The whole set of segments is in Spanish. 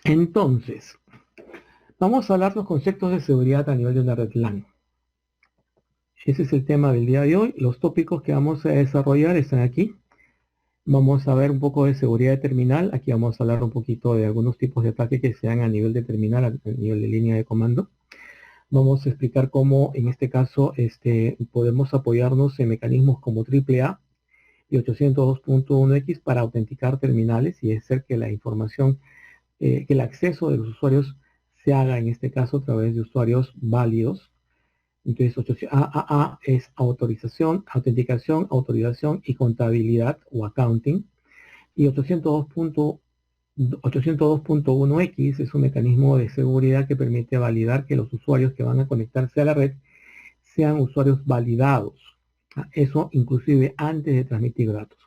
Entonces, vamos a hablar los conceptos de seguridad a nivel de una red LAN. Ese es el tema del día de hoy. Los tópicos que vamos a desarrollar están aquí. Vamos a ver un poco de seguridad de terminal. Aquí vamos a hablar un poquito de algunos tipos de ataque que se dan a nivel de terminal, a nivel de línea de comando. Vamos a explicar cómo, en este caso, podemos apoyarnos en mecanismos como AAA y 802.1x para autenticar terminales y hacer que la información, que el acceso de los usuarios se haga, en este caso, a través de usuarios válidos. Entonces, AAA es autorización, autenticación, autorización y contabilidad o accounting. Y 802.1x es un mecanismo de seguridad que permite validar que los usuarios que van a conectarse a la red sean usuarios validados. Eso inclusive antes de transmitir datos.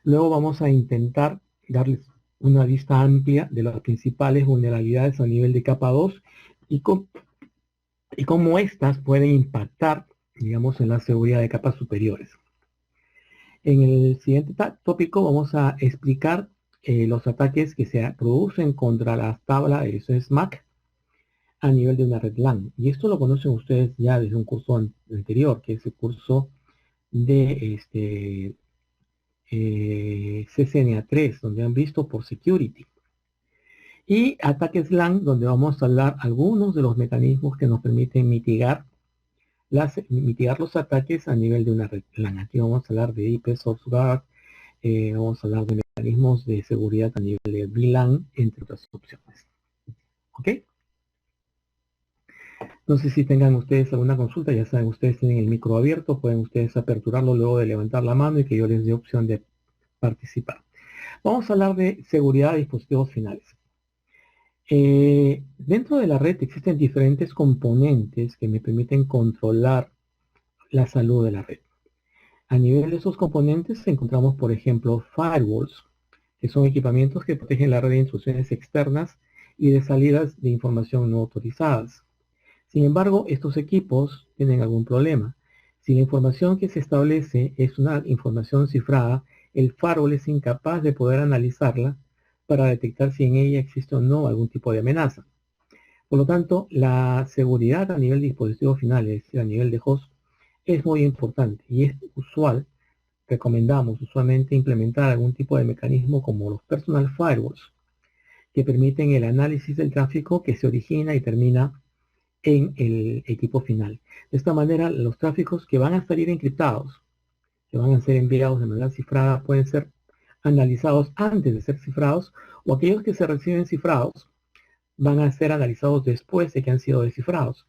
Luego vamos a intentar darles una vista amplia de las principales vulnerabilidades a nivel de capa 2 y cómo éstas pueden impactar, digamos, en la seguridad de capas superiores. En el siguiente tópico vamos a explicar los ataques que se producen contra la tabla de SMAC a nivel de una red LAN. Y esto lo conocen ustedes ya desde un curso anterior, que es el curso de CCNA 3, donde han visto por security. Y ataques LAN, donde vamos a hablar algunos de los mecanismos que nos permiten mitigar los ataques a nivel de una red LAN. Aquí vamos a hablar de IP Source Guard, vamos a hablar de mecanismos de seguridad a nivel de VLAN, entre otras opciones. ¿Ok? No sé si tengan ustedes alguna consulta, ya saben, ustedes tienen el micro abierto, pueden ustedes aperturarlo luego de levantar la mano y que yo les dé opción de participar. Vamos a hablar de seguridad de dispositivos finales. Dentro de la red existen diferentes componentes que me permiten controlar la salud de la red. A nivel de esos componentes encontramos, por ejemplo, firewalls, que son equipamientos que protegen la red de intrusiones externas y de salidas de información no autorizadas. Sin embargo, estos equipos tienen algún problema. Si la información que se establece es una información cifrada, el firewall es incapaz de poder analizarla para detectar si en ella existe o no algún tipo de amenaza. Por lo tanto, la seguridad a nivel de dispositivos finales y a nivel de host es muy importante y es recomendamos usualmente implementar algún tipo de mecanismo como los personal firewalls que permiten el análisis del tráfico que se origina y termina en el equipo final. De esta manera, los tráficos que van a salir encriptados, que van a ser enviados de manera cifrada, pueden ser analizados antes de ser cifrados, o aquellos que se reciben cifrados van a ser analizados después de que han sido descifrados.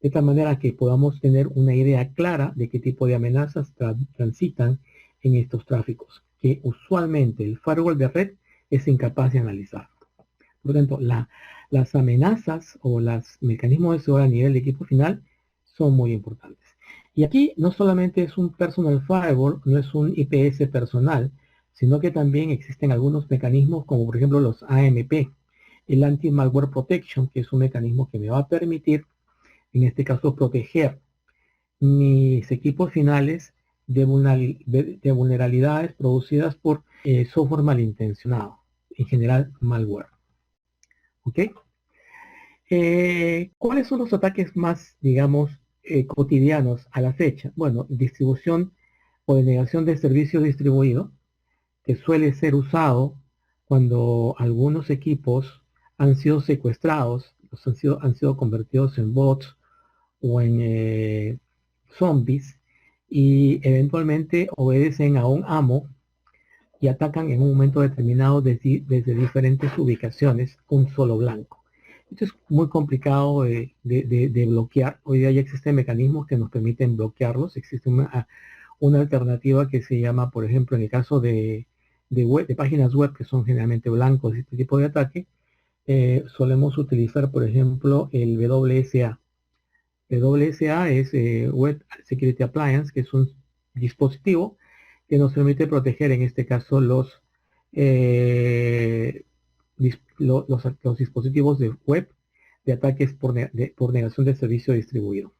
De tal manera que podamos tener una idea clara de qué tipo de amenazas transitan en estos tráficos, que usualmente el firewall de red es incapaz de analizar. Por lo tanto, las amenazas o los mecanismos de seguridad a nivel de equipo final son muy importantes. Y aquí no solamente es un personal firewall, no es un IPS personal, sino que también existen algunos mecanismos como por ejemplo los AMP, el Anti-Malware Protection, que es un mecanismo que me va a permitir, en este caso, proteger mis equipos finales de vulnerabilidades producidas por software malintencionado, en general malware. ¿Ok? ¿Cuáles son los ataques más, digamos, cotidianos a la fecha? Bueno, distribución o denegación de servicio distribuido, que suele ser usado cuando algunos equipos han sido secuestrados, han sido convertidos en bots o en zombies y eventualmente obedecen a un amo y atacan en un momento determinado desde diferentes ubicaciones un solo blanco. Esto es muy complicado de bloquear. Hoy día ya existen mecanismos que nos permiten bloquearlos. Existe una alternativa que se llama, por ejemplo, en el caso de páginas web que son generalmente blancos, este tipo de ataque, solemos utilizar, por ejemplo, el WSA. El WSA es Web Security Appliance, que es un dispositivo que nos permite proteger, en este caso, los dispositivos de web de ataques por negación de servicio distribuido.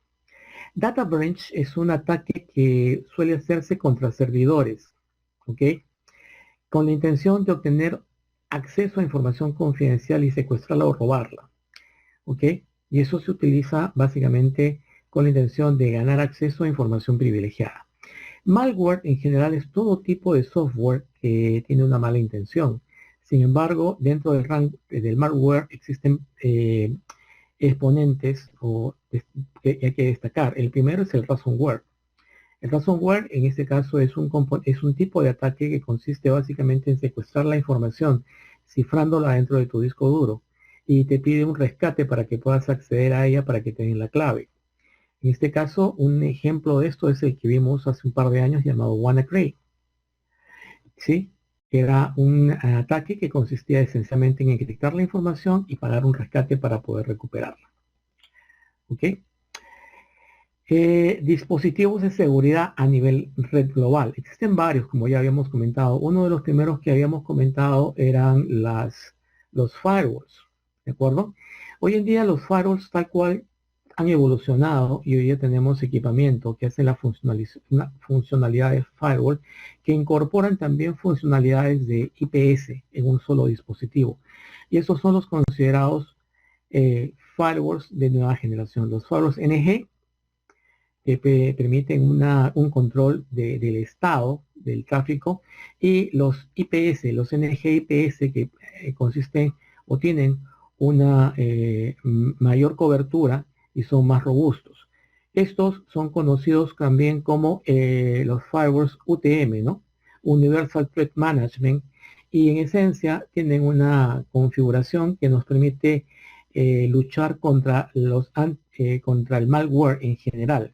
Data Breach es un ataque que suele hacerse contra servidores, ¿ok? Con la intención de obtener acceso a información confidencial y secuestrarla o robarla. ¿Ok? Y eso se utiliza básicamente con la intención de ganar acceso a información privilegiada. Malware en general es todo tipo de software que tiene una mala intención. Sin embargo, dentro del rango del malware existen exponentes que hay que destacar. El primero es el ransomware. El ransomware en este caso es un tipo de ataque que consiste básicamente en secuestrar la información, cifrándola dentro de tu disco duro, y te pide un rescate para que puedas acceder a ella para que te den la clave. En este caso, un ejemplo de esto es el que vimos hace un par de años llamado WannaCry, ¿sí? Era un ataque que consistía esencialmente en encriptar la información y pagar un rescate para poder recuperarla. ¿Ok? Dispositivos de seguridad a nivel red global. Existen varios, como ya habíamos comentado. Uno de los primeros que habíamos comentado eran los firewalls, ¿de acuerdo? Hoy en día los firewalls tal cual han evolucionado y hoy ya tenemos equipamiento que hace la funcionalidad de firewall, que incorporan también funcionalidades de IPS en un solo dispositivo. Y esos son los considerados firewalls de nueva generación. Los firewalls NG que permiten un control del estado del tráfico, y los IPS, los NG-IPS que consisten o tienen una mayor cobertura y son más robustos. Estos son conocidos también como los firewalls UTM, ¿no? Universal Threat Management, y en esencia tienen una configuración que nos permite luchar contra contra el malware en general.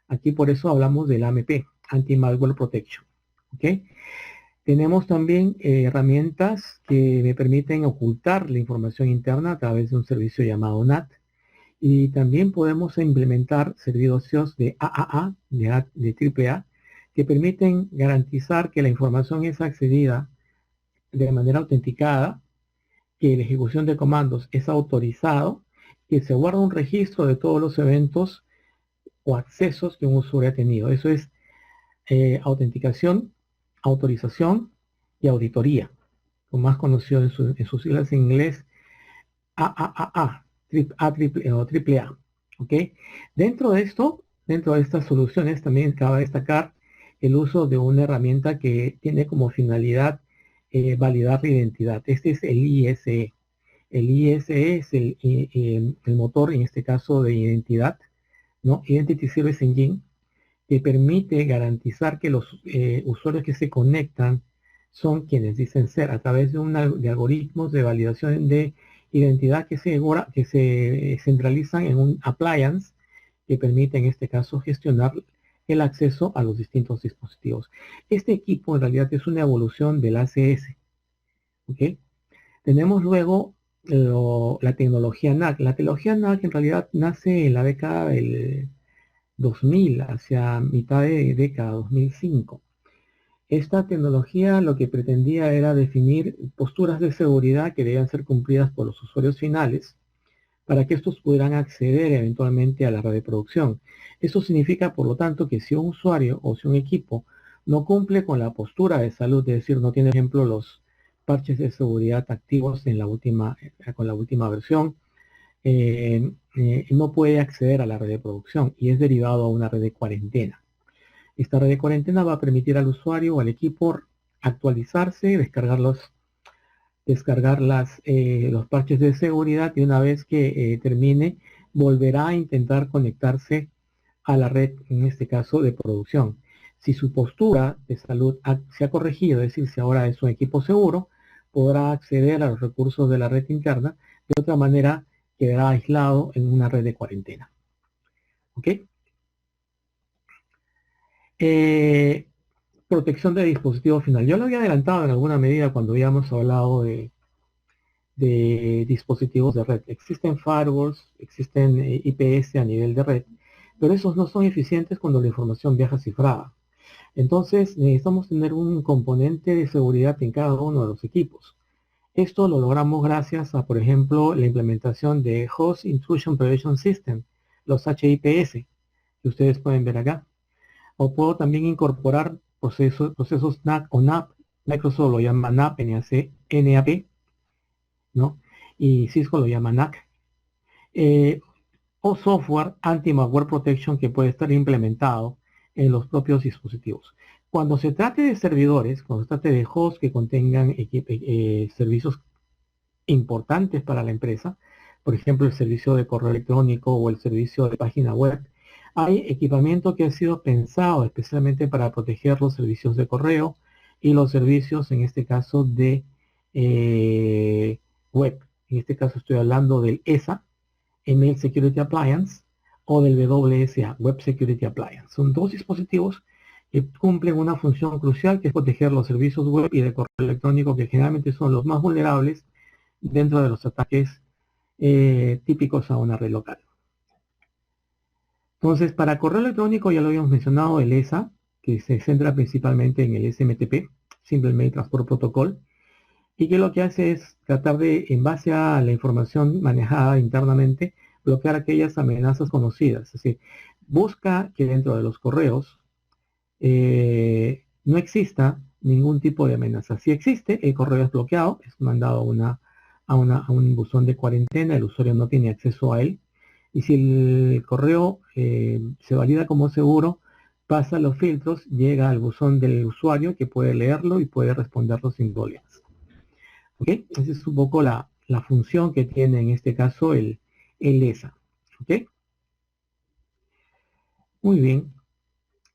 Aquí por eso hablamos del AMP, Anti-Malware Protection. ¿Ok? Tenemos también herramientas que me permiten ocultar la información interna a través de un servicio llamado NAT. Y también podemos implementar servicios de AAA, de AAA, que permiten garantizar que la información es accedida de manera autenticada, que la ejecución de comandos es autorizado, que se guarda un registro de todos los eventos o accesos que un usuario ha tenido. Eso es autenticación, autorización y auditoría, lo más conocido en sus siglas en inglés, AAA, o triple A. ¿Ok? Dentro de esto, dentro de estas soluciones, también cabe destacar el uso de una herramienta que tiene como finalidad validar la identidad. Este es el ISE. El ISE es el motor, en este caso, de identidad, ¿no? Identity Service Engine, que permite garantizar que los usuarios que se conectan son quienes dicen ser, a través de algoritmos de validación de identidad que se centralizan en un appliance que permite en este caso gestionar el acceso a los distintos dispositivos. Este equipo en realidad es una evolución del ACS. ¿Ok? Tenemos luego la tecnología NAC. La tecnología NAC en realidad nace en la década del 2000, hacia mitad de década, 2005. Esta tecnología lo que pretendía era definir posturas de seguridad que debían ser cumplidas por los usuarios finales para que estos pudieran acceder eventualmente a la red de producción. Eso significa, por lo tanto, que si un usuario o si un equipo no cumple con la postura de salud, es decir, no tiene, por ejemplo, los parches de seguridad activos con la última versión, no puede acceder a la red de producción y es derivado a una red de cuarentena. Esta red de cuarentena va a permitir al usuario o al equipo actualizarse, descargar los parches de seguridad, y una vez que termine, volverá a intentar conectarse a la red, en este caso de producción. Si su postura de salud se ha corregido, es decir, si ahora es un equipo seguro, podrá acceder a los recursos de la red interna. De otra manera, quedará aislado en una red de cuarentena. ¿Ok? Protección de dispositivo final. Yo lo había adelantado en alguna medida cuando habíamos hablado de dispositivos de red. Existen firewalls, existen IPS a nivel de red, pero esos no son eficientes cuando la información viaja cifrada. Entonces necesitamos tener un componente de seguridad en cada uno de los equipos. Esto lo logramos gracias a, por ejemplo, la implementación de Host Intrusion Prevention System, los HIPS, que ustedes pueden ver acá. O puedo también incorporar procesos NAC o NAP Microsoft lo llama NAP, NAP, ¿no? Y Cisco lo llama NAC. O software anti-malware protection que puede estar implementado en los propios dispositivos. Cuando se trate de servidores, cuando se trate de hosts que contengan servicios importantes para la empresa, por ejemplo el servicio de correo electrónico o el servicio de página web, hay equipamiento que ha sido pensado especialmente para proteger los servicios de correo y los servicios, en este caso, de web. En este caso estoy hablando del ESA, Email Security Appliance, o del WSA, Web Security Appliance. Son dos dispositivos que cumplen una función crucial, que es proteger los servicios web y de correo electrónico, que generalmente son los más vulnerables dentro de los ataques típicos a una red local. Entonces, para correo electrónico ya lo habíamos mencionado, el ESA, que se centra principalmente en el SMTP, Simple Mail Transport Protocol, y que lo que hace es tratar de, en base a la información manejada internamente, bloquear aquellas amenazas conocidas. Es decir, busca que dentro de los correos no exista ningún tipo de amenaza. Si existe, el correo es bloqueado, es mandado a un buzón de cuarentena, el usuario no tiene acceso a él. Y si el correo se valida como seguro, pasa los filtros, llega al buzón del usuario que puede leerlo y puede responderlo sin problemas. ¿Ok? Esa es un poco la función que tiene en este caso el ESA. ¿Ok? Muy bien.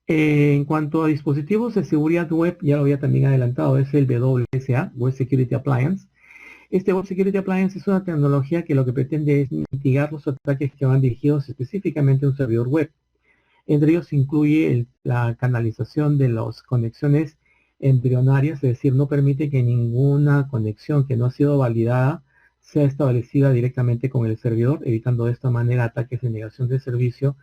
En cuanto a dispositivos de seguridad web, ya lo había también adelantado, es el WSA, Web Security Appliance. Este Web Security Appliance es una tecnología que lo que pretende es mitigar los ataques que van dirigidos específicamente a un servidor web. Entre ellos incluye la canalización de las conexiones embrionarias, es decir, no permite que ninguna conexión que no ha sido validada sea establecida directamente con el servidor, evitando de esta manera ataques de negación de servicio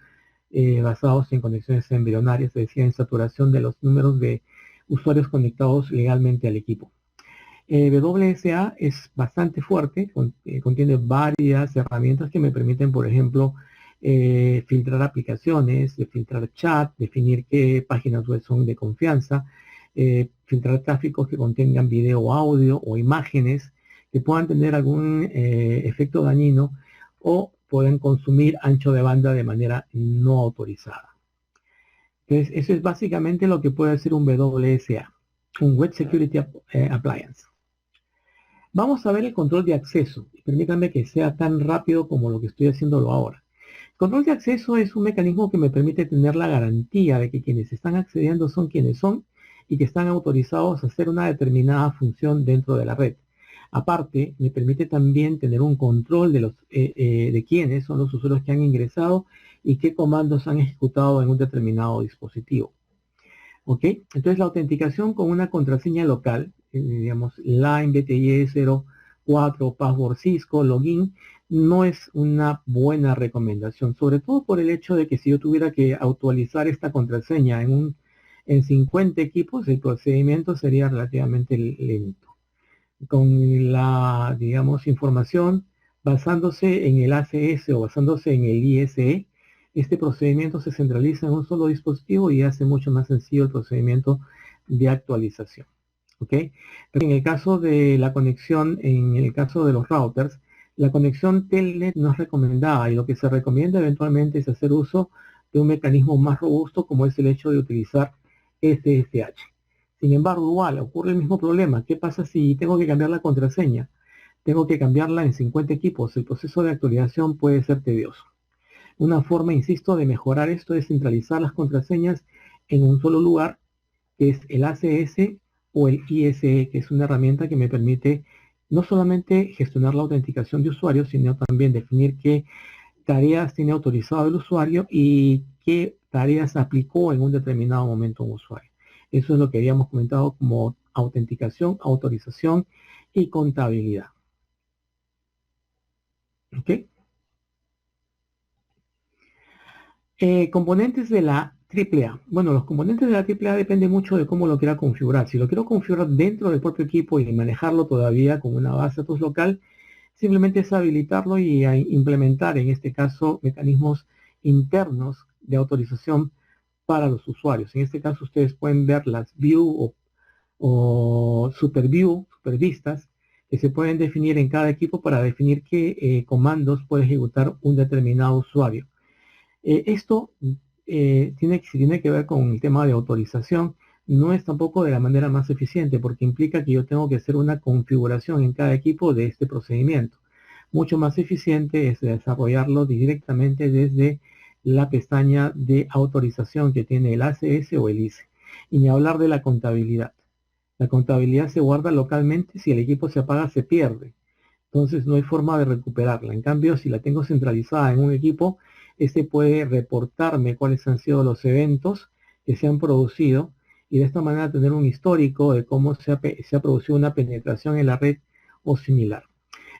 basados en conexiones embrionarias, es decir, en saturación de los números de usuarios conectados legalmente al equipo. WSA es bastante fuerte, contiene varias herramientas que me permiten, por ejemplo, filtrar aplicaciones, filtrar chat, definir qué páginas web son de confianza, filtrar tráficos que contengan video o audio o imágenes que puedan tener algún efecto dañino o pueden consumir ancho de banda de manera no autorizada. Entonces, eso es básicamente lo que puede hacer un WSA, un Web Security Appliance. Vamos a ver el control de acceso. Permítanme que sea tan rápido como lo que estoy haciéndolo ahora. El control de acceso es un mecanismo que me permite tener la garantía de que quienes están accediendo son quienes son y que están autorizados a hacer una determinada función dentro de la red. Aparte, me permite también tener un control de quiénes son los usuarios que han ingresado y qué comandos han ejecutado en un determinado dispositivo. ¿Ok? Entonces la autenticación con una contraseña local, digamos line BTY 04, password Cisco, login, no es una buena recomendación, sobre todo por el hecho de que si yo tuviera que actualizar esta contraseña en 50 equipos, el procedimiento sería relativamente lento. Con la, digamos, información basándose en el ACS o basándose en el ISE, este procedimiento se centraliza en un solo dispositivo y hace mucho más sencillo el procedimiento de actualización. ¿Ok? Pero en el caso de la conexión, en el caso de los routers, la conexión Telnet no es recomendada y lo que se recomienda eventualmente es hacer uso de un mecanismo más robusto como es el hecho de utilizar SSH. Sin embargo, igual ocurre el mismo problema. ¿Qué pasa si tengo que cambiar la contraseña? Tengo que cambiarla en 50 equipos. El proceso de actualización puede ser tedioso. Una forma, insisto, de mejorar esto es centralizar las contraseñas en un solo lugar, que es el ACS o el ISE, que es una herramienta que me permite no solamente gestionar la autenticación de usuarios, sino también definir qué tareas tiene autorizado el usuario y qué tareas aplicó en un determinado momento un usuario. Eso es lo que habíamos comentado como autenticación, autorización y contabilidad. ¿Ok? Componentes de la AAA. Bueno, los componentes de la AAA dependen mucho de cómo lo quiera configurar. Si lo quiero configurar dentro del propio equipo y manejarlo todavía con una base de datos local, simplemente es habilitarlo y implementar, en este caso, mecanismos internos de autorización para los usuarios. En este caso, ustedes pueden ver las view o superview, supervistas, que se pueden definir en cada equipo para definir qué comandos puede ejecutar un determinado usuario. Esto tiene que ver con el tema de autorización. No es tampoco de la manera más eficiente porque implica que yo tengo que hacer una configuración en cada equipo de este procedimiento. Mucho más eficiente es desarrollarlo directamente desde la pestaña de autorización que tiene el ACS o el ICE. Y ni hablar de la contabilidad. La contabilidad se guarda localmente, si el equipo se apaga se pierde. Entonces no hay forma de recuperarla. En cambio, si la tengo centralizada en un equipo, este puede reportarme cuáles han sido los eventos que se han producido y de esta manera tener un histórico de cómo se ha producido una penetración en la red o similar.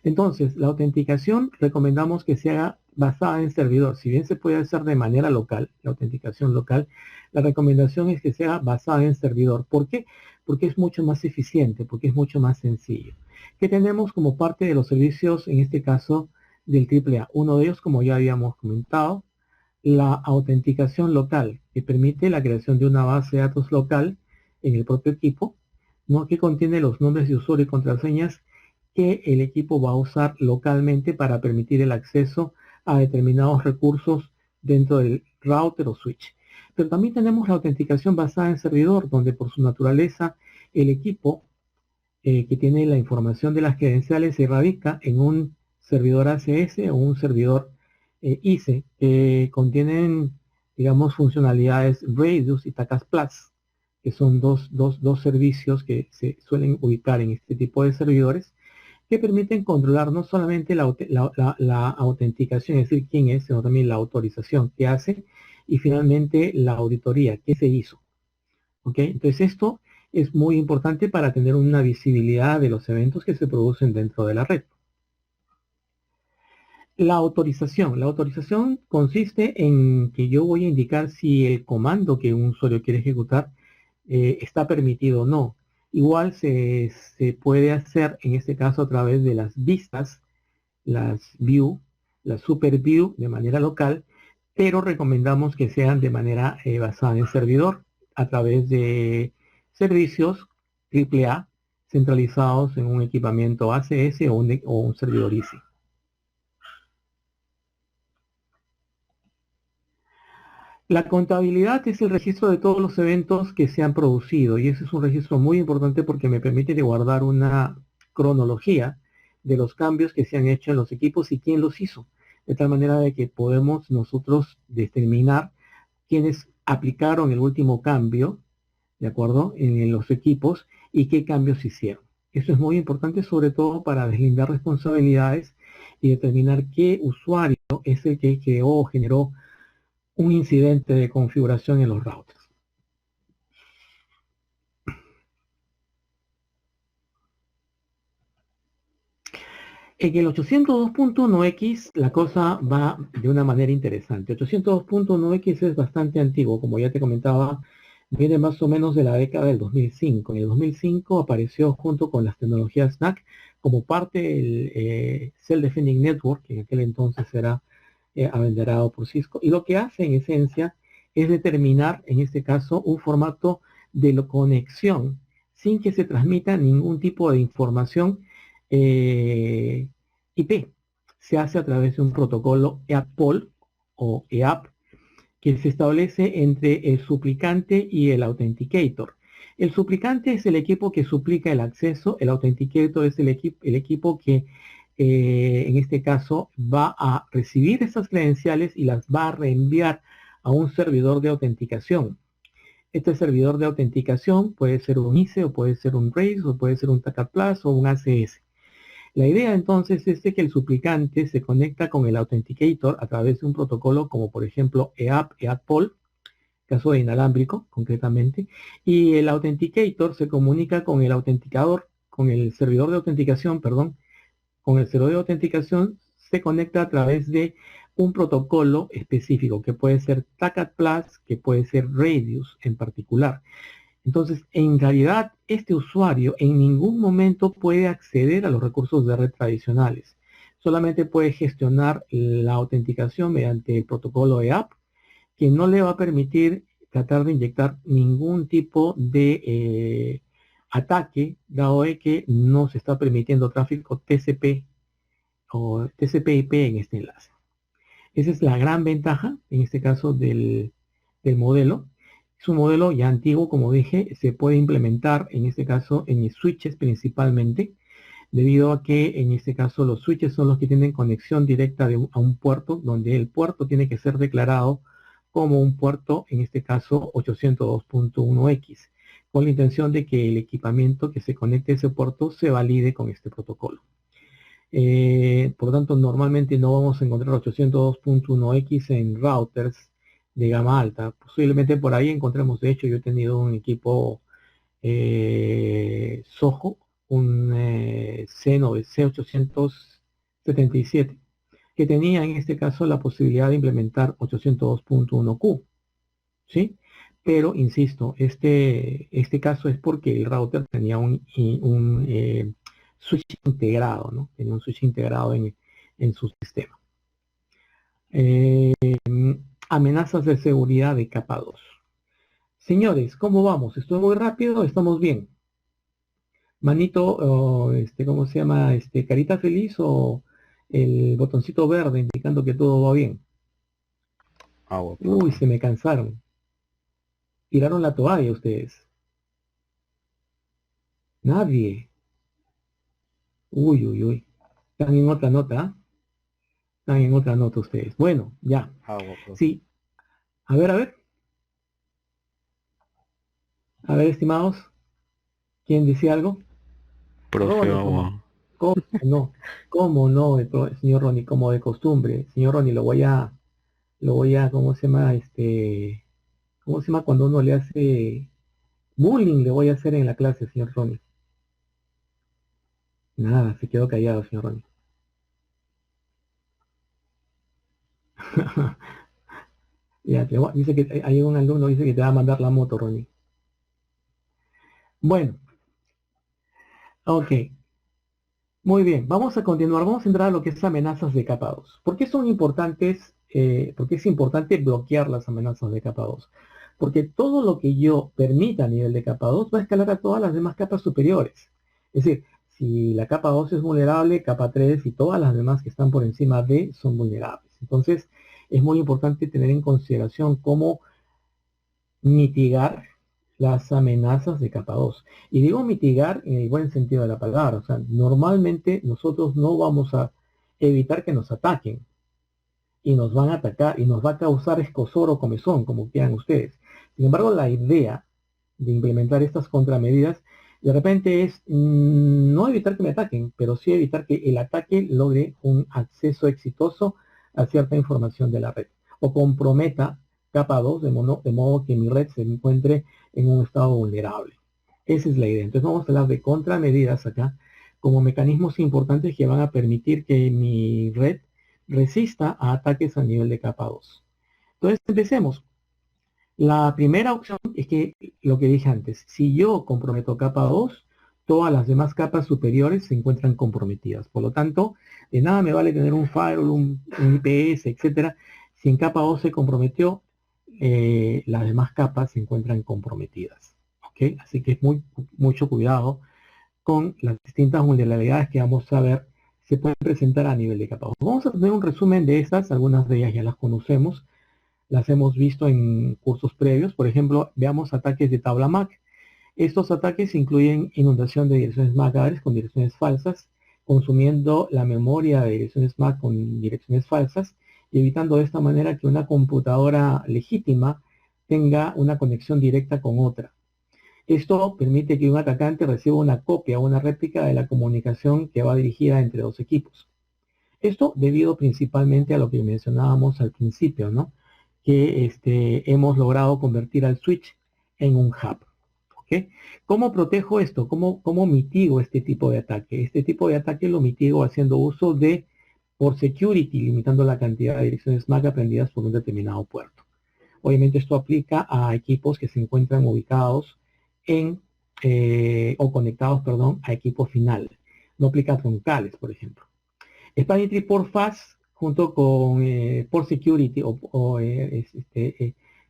Entonces, la autenticación recomendamos que se haga basada en servidor. Si bien se puede hacer de manera local, la autenticación local, la recomendación es que sea basada en servidor. ¿Por qué? Porque es mucho más eficiente, porque es mucho más sencillo. ¿Qué tenemos como parte de los servicios, en este caso, del AAA? Uno de ellos, como ya habíamos comentado, la autenticación local, que permite la creación de una base de datos local en el propio equipo, ¿no? Que contiene los nombres de usuario y contraseñas que el equipo va a usar localmente para permitir el acceso a determinados recursos dentro del router o switch. Pero también tenemos la autenticación basada en servidor, donde por su naturaleza el equipo que tiene la información de las credenciales se radica en un servidor ACS o un servidor ICE que contienen, digamos, funcionalidades Radius y Tacas Plus, que son dos servicios que se suelen ubicar en este tipo de servidores que permiten controlar no solamente la autenticación, es decir, quién es, sino también la autorización que hace y finalmente la auditoría, qué se hizo. ¿Ok? Entonces esto es muy importante para tener una visibilidad de los eventos que se producen dentro de la red. La autorización consiste en que yo voy a indicar si el comando que un usuario quiere ejecutar está permitido o no. Igual se puede hacer en este caso a través de las vistas, las view, las super view de manera local, pero recomendamos que sean de manera basada en servidor a través de servicios AAA centralizados en un equipamiento ACS o un servidor ICE. La contabilidad es el registro de todos los eventos que se han producido y ese es un registro muy importante porque me permite guardar una cronología de los cambios que se han hecho en los equipos y quién los hizo, de tal manera de que podemos nosotros determinar quiénes aplicaron el último cambio, ¿de acuerdo?, en los equipos y qué cambios hicieron. Eso es muy importante sobre todo para deslindar responsabilidades y determinar qué usuario es el que creó o generó un incidente de configuración en los routers. En el 802.1x la cosa va de una manera interesante. 802.1x es bastante antiguo, como ya te comentaba, viene más o menos de la década del 2005. En el 2005 apareció junto con las tecnologías NAC como parte del Cell Defending Network, que en aquel entonces era abanderado por Cisco, y lo que hace en esencia es determinar, en este caso, un formato de conexión sin que se transmita ningún tipo de información IP. Se hace a través de un protocolo EAP-POL o EAP que se establece entre el suplicante y el authenticator. El suplicante es el equipo que suplica el acceso, el authenticator es el equipo que en este caso va a recibir esas credenciales y las va a reenviar a un servidor de autenticación. Este servidor de autenticación puede ser un ICE o puede ser un RAID o puede ser un TACA Plus o un ACS. La idea entonces es de que el suplicante se conecta con el authenticator a través de un protocolo como por ejemplo EAP, EAP-POL, caso de inalámbrico concretamente, y el authenticator se comunica con el autenticador, con el servidor de autenticación, perdón, con el servidor de autenticación se conecta a través de un protocolo específico que puede ser TACAT Plus, que puede ser Radius en particular. Entonces, en realidad, este usuario en ningún momento puede acceder a los recursos de red tradicionales. Solamente puede gestionar la autenticación mediante el protocolo EAP, que no le va a permitir tratar de inyectar ningún tipo de ataque, dado de que no se está permitiendo tráfico TCP o TCP/IP en este enlace. Esa es la gran ventaja, en este caso, del modelo. Es un modelo ya antiguo, como dije, se puede implementar, en este caso, en switches principalmente, debido a que, en este caso, los switches son los que tienen conexión directa a un puerto, donde el puerto tiene que ser declarado como un puerto, en este caso, 802.1x, con la intención de que el equipamiento que se conecte a ese puerto se valide con este protocolo. Por lo tanto, normalmente no vamos a encontrar 802.1x en routers de gama alta. Posiblemente por ahí encontremos, de hecho, yo he tenido un equipo Soho, un C877, que tenía en este caso la posibilidad de implementar 802.1q, ¿sí? Pero, insisto, este caso es porque el router tenía un switch integrado, ¿no? Tenía un switch integrado en su sistema. Amenazas de seguridad de capa 2. Señores, ¿cómo vamos? ¿Estoy muy rápido? ¿Estamos bien? Manito, ¿cómo se llama? ¿Carita feliz o el botoncito verde indicando que todo va bien? Agua, Uy, profe. se me cansaron. Tiraron la toalla ustedes. Nadie. Uy, uy, uy. Están en otra nota, ¿ah? Están en otra nota ustedes. Bueno, ya. Agua, profe. Sí. A ver, a ver. A ver, estimados. ¿Quién decía algo? Profe, Ronnie, agua. ¿cómo no? ¿Cómo no, señor Ronnie? Como de costumbre. Señor Ronnie, ¿cómo se llama? ¿Cómo se llama cuando uno le hace bullying? Le voy a hacer en la clase, señor Ronnie. Nada, se quedó callado, señor Ronnie. Ya, dice que hay un alumno dice que te va a mandar la moto, Ronnie. Bueno, ok. Muy bien, vamos a continuar, vamos a entrar a lo que es amenazas de capa 2. ¿Por qué son importantes? ¿Por qué es importante bloquear las amenazas de capa 2? Porque todo lo que yo permita a nivel de capa 2 va a escalar a todas las demás capas superiores. Es decir, si la capa 2 es vulnerable, capa 3 y todas las demás que están por encima de son vulnerables. Entonces, es muy importante tener en consideración cómo mitigar las amenazas de capa 2. Y digo mitigar en el buen sentido de la palabra. O sea, normalmente nosotros no vamos a evitar que nos ataquen y nos van a atacar y nos va a causar escozor o comezón, como quieran ustedes. Sin embargo, la idea de implementar estas contramedidas de repente es no evitar que me ataquen, pero sí evitar que el ataque logre un acceso exitoso a cierta información de la red o comprometa capa 2 de modo que mi red se encuentre en un estado vulnerable. Esa es la idea. Entonces vamos a hablar de contramedidas acá como mecanismos importantes que van a permitir que mi red resista a ataques a nivel de capa 2. Entonces empecemos. La primera opción es que lo que dije antes, si yo comprometo capa 2, todas las demás capas superiores se encuentran comprometidas. Por lo tanto, de nada me vale tener un firewall, un IPS, etcétera. Si en capa 2 se comprometió, las demás capas se encuentran comprometidas. ¿Ok? Así que es mucho cuidado con las distintas vulnerabilidades que vamos a ver se pueden presentar a nivel de capa 2. Vamos a tener un resumen de estas, algunas de ellas ya las conocemos, las hemos visto en cursos previos. Por ejemplo, veamos ataques de tabla MAC. Estos ataques incluyen inundación de direcciones MAC adres con direcciones falsas, consumiendo la memoria de direcciones MAC con direcciones falsas y evitando de esta manera que una computadora legítima tenga una conexión directa con otra. Esto permite que un atacante reciba una copia o una réplica de la comunicación que va dirigida entre dos equipos. Esto debido principalmente a lo que mencionábamos al principio, ¿no? Que hemos logrado convertir al switch en un hub. ¿Ok? ¿Cómo protejo esto? ¿Cómo mitigo este tipo de ataque? Este tipo de ataque lo mitigo haciendo uso de por security, limitando la cantidad de direcciones MAC aprendidas por un determinado puerto. Obviamente esto aplica a equipos que se encuentran ubicados en, o conectados, perdón, a equipo final. No aplica a troncales, por ejemplo. Spanish Port Fast junto con Port Security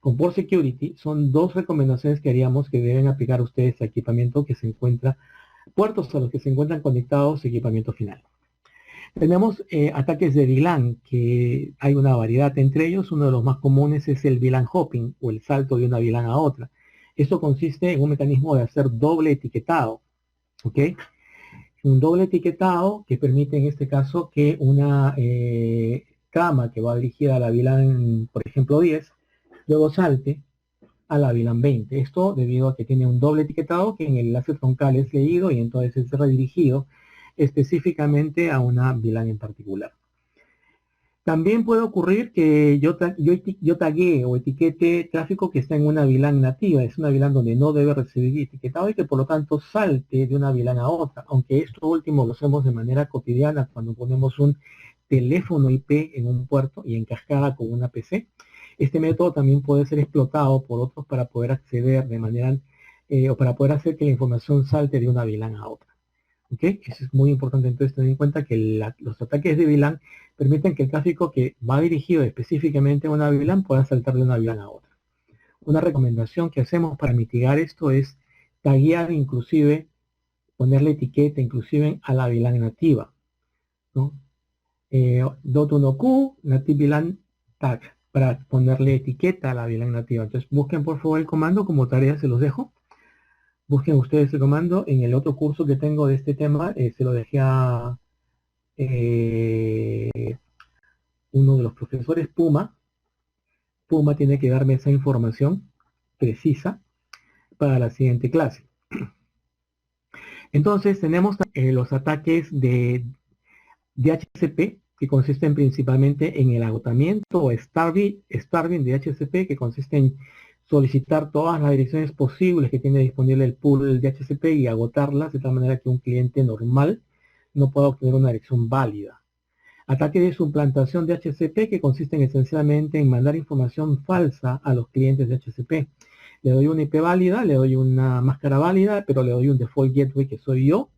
con Port Security son dos recomendaciones que haríamos que deben aplicar ustedes a equipamiento que se encuentra, puertos a los que se encuentran conectados equipamiento final. Tenemos ataques de VLAN, que hay una variedad entre ellos. Uno de los más comunes es el VLAN hopping, o el salto de una VLAN a otra. Esto consiste en un mecanismo de hacer doble etiquetado, ¿ok? Un doble etiquetado que permite en este caso que una trama que va dirigida a la VLAN, por ejemplo, 10, luego salte a la VLAN 20. Esto debido a que tiene un doble etiquetado que en el enlace troncal es leído y entonces es redirigido específicamente a una VLAN en particular. También puede ocurrir que yo taguee o etiquete tráfico que está en una VLAN nativa. Es una VLAN donde no debe recibir etiquetado y que por lo tanto salte de una VLAN a otra. Aunque esto último lo hacemos de manera cotidiana cuando ponemos un teléfono IP en un puerto y en cascada con una PC. Este método también puede ser explotado por otros para poder acceder de manera o para poder hacer que la información salte de una VLAN a otra. ¿Ok? Eso es muy importante entonces tener en cuenta que los ataques de VLAN permiten que el tráfico que va dirigido específicamente a una VLAN pueda saltar de una VLAN a otra. Una recomendación que hacemos para mitigar esto es taguear inclusive, ponerle etiqueta inclusive a la VLAN nativa, ¿no? .1q native VLAN tag para ponerle etiqueta a la VLAN nativa. Entonces busquen por favor el comando, como tarea se los dejo. Busquen ustedes el comando. En el otro curso que tengo de este tema, se lo dejé a uno de los profesores, Puma. Puma tiene que darme esa información precisa para la siguiente clase. Entonces tenemos los ataques de DHCP, que consisten principalmente en el agotamiento, o starving de DHCP, que consiste en solicitar todas las direcciones posibles que tiene disponible el pool de DHCP y agotarlas de tal manera que un cliente normal no pueda obtener una dirección válida. Ataque de suplantación de DHCP, que consisten esencialmente en mandar información falsa a los clientes de DHCP. Le doy una IP válida, le doy una máscara válida, pero le doy un default gateway que soy yo,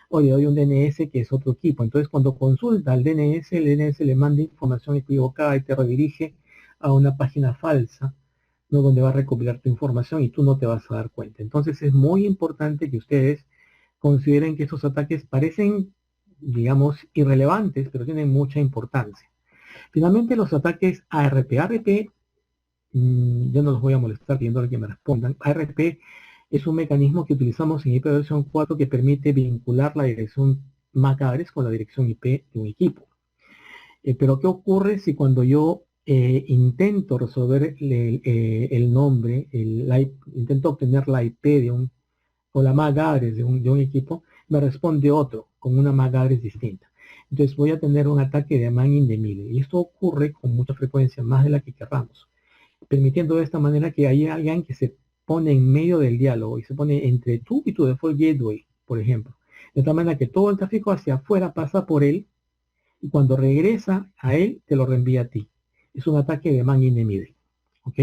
o le doy un DNS que es otro equipo. Entonces cuando consulta al DNS, el DNS le manda información equivocada y te redirige a una página falsa, ¿no? Donde va a recopilar tu información y tú no te vas a dar cuenta. Entonces es muy importante que ustedes consideren que estos ataques parecen, digamos, irrelevantes, pero tienen mucha importancia. Finalmente, los ataques ARP. ARP, yo no los voy a molestar pidiéndole que me respondan. ARP es un mecanismo que utilizamos en IPv 4 que permite vincular la dirección MAC address con la dirección IP de un equipo. Pero ¿qué ocurre si cuando yo intento resolver el nombre, intento obtener la IP de o la MAC address de un equipo, me responde otro con una MAC address distinta? Entonces voy a tener un ataque de man in the middle. Y esto ocurre con mucha frecuencia, más de la que querramos, permitiendo de esta manera que haya alguien que se pone en medio del diálogo y se pone entre tú y tu default gateway, por ejemplo. De tal manera que todo el tráfico hacia afuera pasa por él y cuando regresa a él, te lo reenvía a ti. Es un ataque de man in the middle. ¿Ok?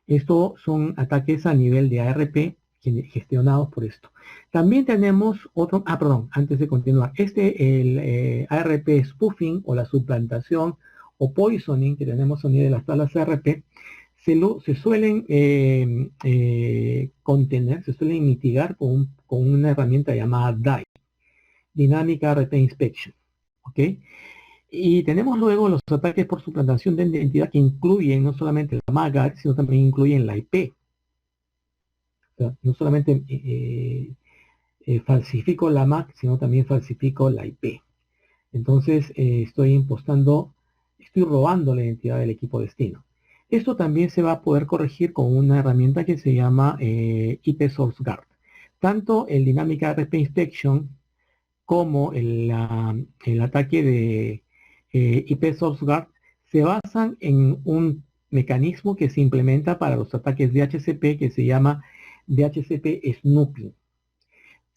Estos son ataques a nivel de ARP gestionados por esto. También tenemos otro, perdón, antes de continuar, el ARP spoofing o la suplantación o poisoning que tenemos a nivel de las tablas ARP, se suelen contener, se suelen mitigar con una herramienta llamada DAI, Dynamic ARP Inspection. ¿Ok? Y tenemos luego los ataques por suplantación de identidad que incluyen no solamente la MAC, sino también incluyen la IP. O sea, no solamente falsifico la MAC, sino también falsifico la IP. Entonces estoy robando la identidad del equipo destino. Esto también se va a poder corregir con una herramienta que se llama IP Source Guard. Tanto el Dynamic ARP Inspection como el ataque de IP Source Guard se basan en un mecanismo que se implementa para los ataques de DHCP que se llama DHCP Snooping.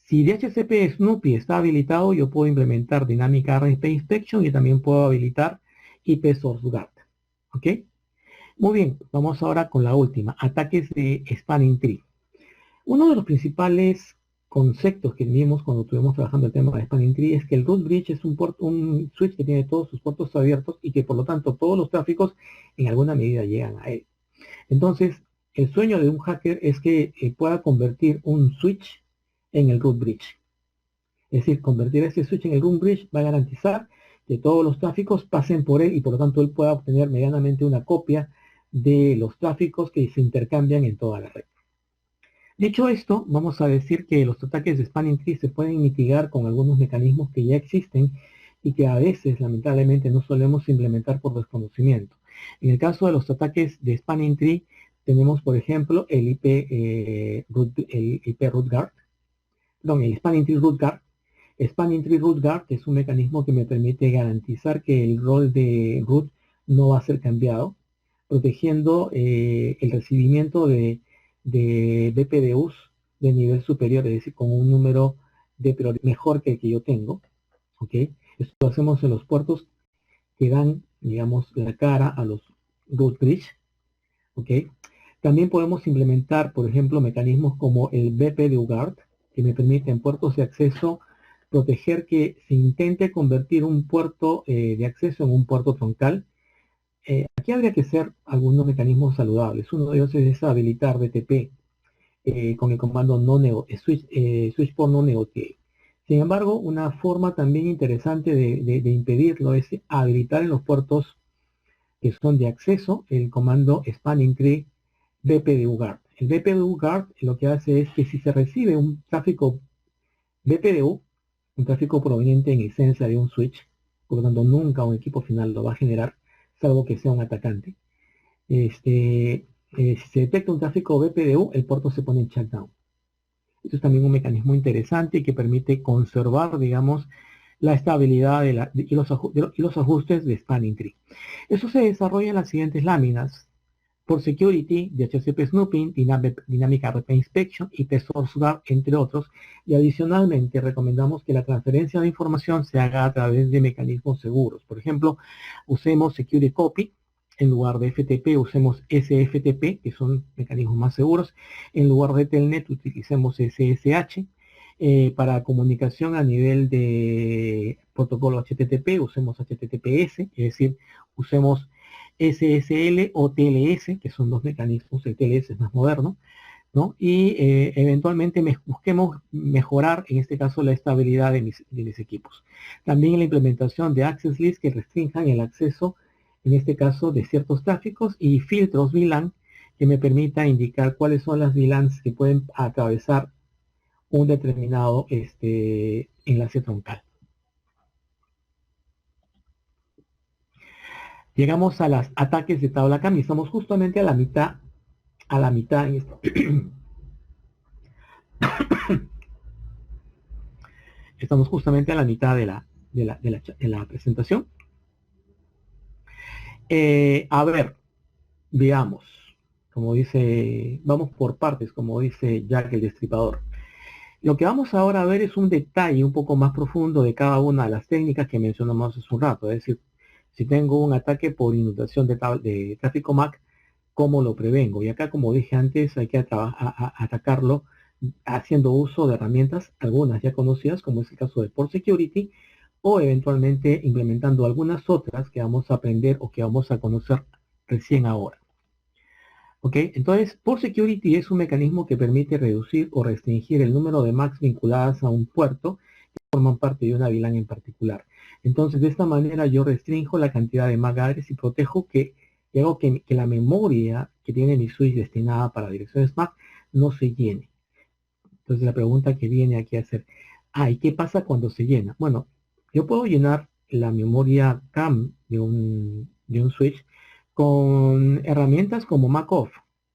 Si DHCP Snoopy está habilitado, yo puedo implementar Dynamic ARP Inspection y también puedo habilitar IP Source Guard. ¿Ok? Muy bien, vamos ahora con la última, ataques de Spanning Tree. Uno de los principales conceptos que vimos cuando estuvimos trabajando el tema de Spanning Tree es que el root bridge es un switch que tiene todos sus puertos abiertos y que por lo tanto todos los tráficos en alguna medida llegan a él. Entonces, el sueño de un hacker es que pueda convertir un switch en el root bridge. Es decir, convertir ese switch en el root bridge va a garantizar que todos los tráficos pasen por él y por lo tanto él pueda obtener medianamente una copia de los tráficos que se intercambian en toda la red. Dicho esto, vamos a decir que los ataques de Spanning Tree se pueden mitigar con algunos mecanismos que ya existen y que a veces, lamentablemente, no solemos implementar por desconocimiento. En el caso de los ataques de Spanning Tree, tenemos, por ejemplo, el IP Root Guard, perdón, el Spanning Tree Root Guard. Spanning Tree Root Guard es un mecanismo que me permite garantizar que el rol de root no va a ser cambiado, protegiendo el recibimiento de BPDUs de nivel superior, es decir, con un número de prioridad mejor que el que yo tengo. ¿Ok? Esto lo hacemos en los puertos que dan, digamos, la cara a los root bridge. ¿Ok? También podemos implementar, por ejemplo, mecanismos como el BPDU Guard, que me permite en puertos de acceso proteger que se intente convertir un puerto de acceso en un puerto troncal. Aquí habría que hacer algunos mecanismos saludables. Uno de ellos es habilitar BTP con el comando switch por no negotiate. Sin embargo, una forma también interesante de impedirlo es habilitar en los puertos que son de acceso el comando spanning tree BPDU Guard. El BPDU Guard lo que hace es que si se recibe un tráfico BPDU, un tráfico proveniente en esencia de un switch, por lo tanto nunca un equipo final lo va a generar, salvo que sea un atacante. Si se detecta un tráfico BPDU, el puerto se pone en shutdown. Esto es también un mecanismo interesante que permite conservar, digamos, la estabilidad y los ajustes de Spanning Tree. Eso se desarrolla en las siguientes láminas: por Security, DHCP Snooping, Dynamic RP Inspection y Source Guard, entre otros. Y adicionalmente recomendamos que la transferencia de información se haga a través de mecanismos seguros. Por ejemplo, usemos Security Copy. En lugar de FTP usemos SFTP, que son mecanismos más seguros. En lugar de Telnet utilicemos SSH. Para comunicación a nivel de protocolo HTTP usemos HTTPS, es decir, usemos SSL o TLS, que son dos mecanismos. El TLS es más moderno, ¿no? Y eventualmente busquemos mejorar, en este caso, la estabilidad de mis equipos. También la implementación de access lists que restrinjan el acceso, en este caso, de ciertos tráficos, y filtros VLAN que me permita indicar cuáles son las VLANs que pueden atravesar un determinado enlace troncal. Llegamos a los ataques de tabla CAM y estamos justamente a la mitad en esto. Estamos justamente a la mitad de la presentación. A ver, veamos, como dice, vamos por partes, como dice Jack el Destripador. Lo que vamos ahora a ver es un detalle un poco más profundo de cada una de las técnicas que mencionamos hace un rato. Es decir, si tengo un ataque por inundación de tráfico MAC, ¿cómo lo prevengo? Y acá, como dije antes, hay que atacarlo haciendo uso de herramientas, algunas ya conocidas, como es el caso de Port Security, o eventualmente implementando algunas otras que vamos a aprender o que vamos a conocer recién ahora. ¿Ok? Entonces, Port Security es un mecanismo que permite reducir o restringir el número de MACs vinculadas a un puerto que forman parte de una VLAN en particular. Entonces, de esta manera yo restringo la cantidad de MAC addresses y protejo que hago que la memoria que tiene mi switch destinada para direcciones MAC no se llene. Entonces, la pregunta que viene aquí a hacer, ¿y qué pasa cuando se llena? Bueno, yo puedo llenar la memoria CAM de un switch con herramientas como MacOff,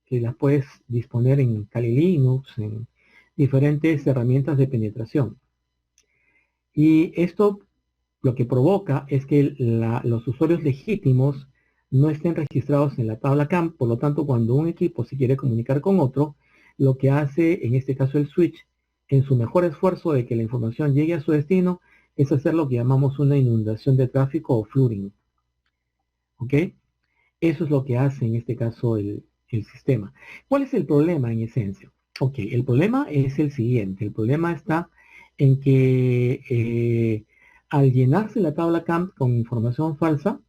que las puedes disponer en Kali Linux, en diferentes herramientas de penetración. Y esto lo que provoca es que los usuarios legítimos no estén registrados en la tabla CAM. Por lo tanto, cuando un equipo se quiere comunicar con otro, lo que hace, en este caso el switch, en su mejor esfuerzo de que la información llegue a su destino, es hacer lo que llamamos una inundación de tráfico o flooding. ¿Ok? Eso es lo que hace en este caso el sistema. ¿Cuál es el problema en esencia? Ok, el problema es el siguiente. El problema está en que al llenarse la tabla CAM con información falsa,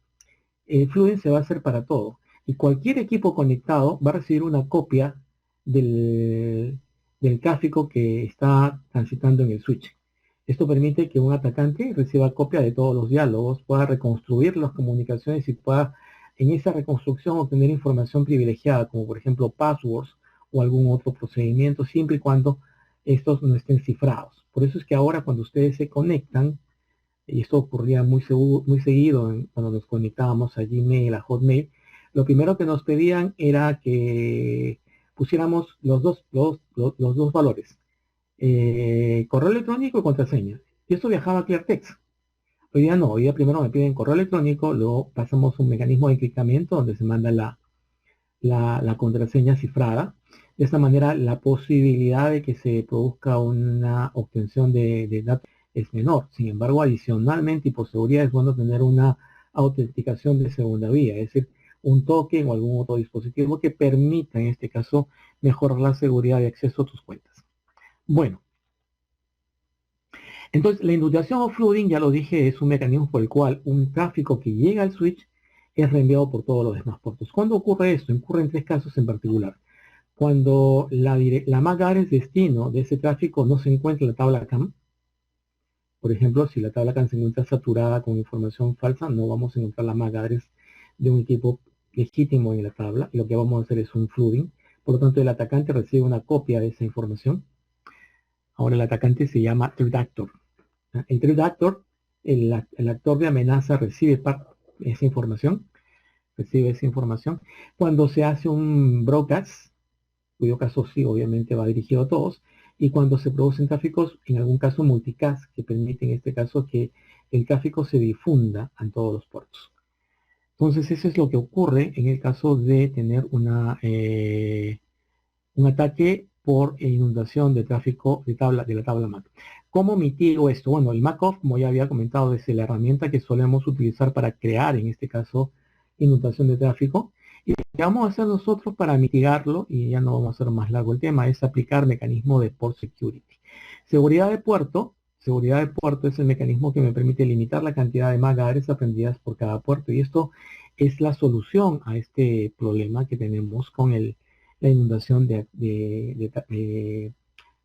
el flooding se va a hacer para todo. Y cualquier equipo conectado va a recibir una copia del tráfico que está transitando en el switch. Esto permite que un atacante reciba copia de todos los diálogos, pueda reconstruir las comunicaciones y pueda en esa reconstrucción obtener información privilegiada, como por ejemplo passwords o algún otro procedimiento, siempre y cuando estos no estén cifrados. Por eso es que ahora cuando ustedes se conectan, y esto ocurría muy seguido cuando nos conectábamos a Gmail, a Hotmail, lo primero que nos pedían era que pusiéramos los dos valores, correo electrónico y contraseña. Y esto viajaba a ClearText. Hoy día no, hoy día primero me piden correo electrónico, luego pasamos un mecanismo de encriptamiento donde se manda la contraseña cifrada. De esta manera la posibilidad de que se produzca una obtención de datos es menor. Sin embargo, adicionalmente y por seguridad es bueno tener una autenticación de segunda vía, es decir, un token o algún otro dispositivo que permita en este caso mejorar la seguridad de acceso a tus cuentas. Bueno, entonces la indutación o flooding, ya lo dije, es un mecanismo por el cual un tráfico que llega al switch es reenviado por todos los demás puertos. ¿Cuándo ocurre esto? Ocurre en tres casos en particular. Cuando la MAC address destino de ese tráfico no se encuentra en la tabla CAM, por ejemplo, si la tabla CAM se encuentra saturada con información falsa, no vamos a encontrar la MAC address de un equipo legítimo en la tabla, y lo que vamos a hacer es un flooding. Por lo tanto, el atacante recibe una copia de esa información. Ahora el atacante se llama threat actor. El threat actor, el actor de amenaza recibe esa información, Cuando se hace un broadcast, cuyo caso sí, obviamente va dirigido a todos, y cuando se producen tráficos, en algún caso multicast, que permite en este caso que el tráfico se difunda en todos los puertos. Entonces eso es lo que ocurre en el caso de tener un ataque por inundación de tráfico de la tabla MAC. ¿Cómo mitigo esto? Bueno, el MACOF, como ya había comentado, es la herramienta que solemos utilizar para crear, en este caso, inundación de tráfico. Y lo que vamos a hacer nosotros para mitigarlo, y ya no vamos a hacer más largo el tema, es aplicar mecanismo de port security. Seguridad de puerto es el mecanismo que me permite limitar la cantidad de MAC addresses aprendidas por cada puerto. Y esto es la solución a este problema que tenemos con la inundación de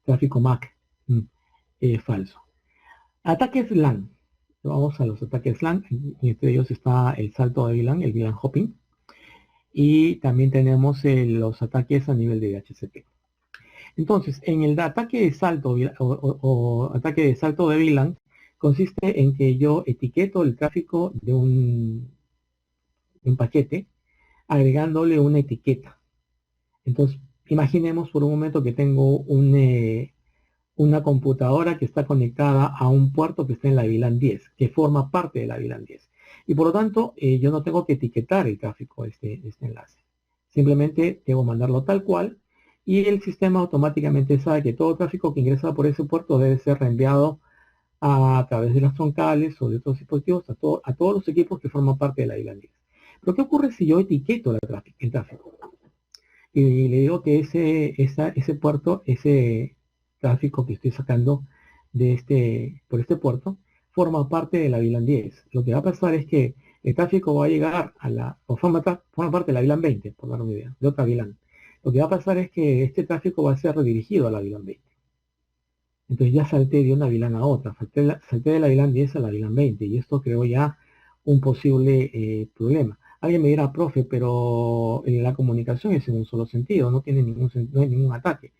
tráfico MAC falso. Ataques LAN. Vamos a los ataques LAN. Entre ellos está el salto de VLAN, el VLAN hopping. Y también tenemos los ataques a nivel de DHCP. Entonces, en el ataque de salto o ataque de salto de VLAN consiste en que yo etiqueto el tráfico de un paquete agregándole una etiqueta. Entonces, imaginemos por un momento que tengo una computadora que está conectada a un puerto que está en la VLAN 10, que forma parte de la VLAN 10. Y por lo tanto, yo no tengo que etiquetar el tráfico de este enlace. Simplemente debo mandarlo tal cual y el sistema automáticamente sabe que todo tráfico que ingresa por ese puerto debe ser reenviado a través de las troncales o de otros dispositivos a todos los equipos que forman parte de la VLAN 10. Pero ¿qué ocurre si yo etiqueto el tráfico? Y le digo que ese puerto, ese tráfico que estoy sacando por este puerto, forma parte de la VLAN 10. Lo que va a pasar es que el tráfico va a llegar forma parte de la VLAN 20, por dar una idea, de otra VLAN. Lo que va a pasar es que este tráfico va a ser redirigido a la VLAN 20. Entonces ya salté de una VLAN a otra, salté de la VLAN 10 a la VLAN 20, y esto creó ya un posible problema. Alguien me dirá, profe, pero la comunicación es en un solo sentido, no hay ningún ataque.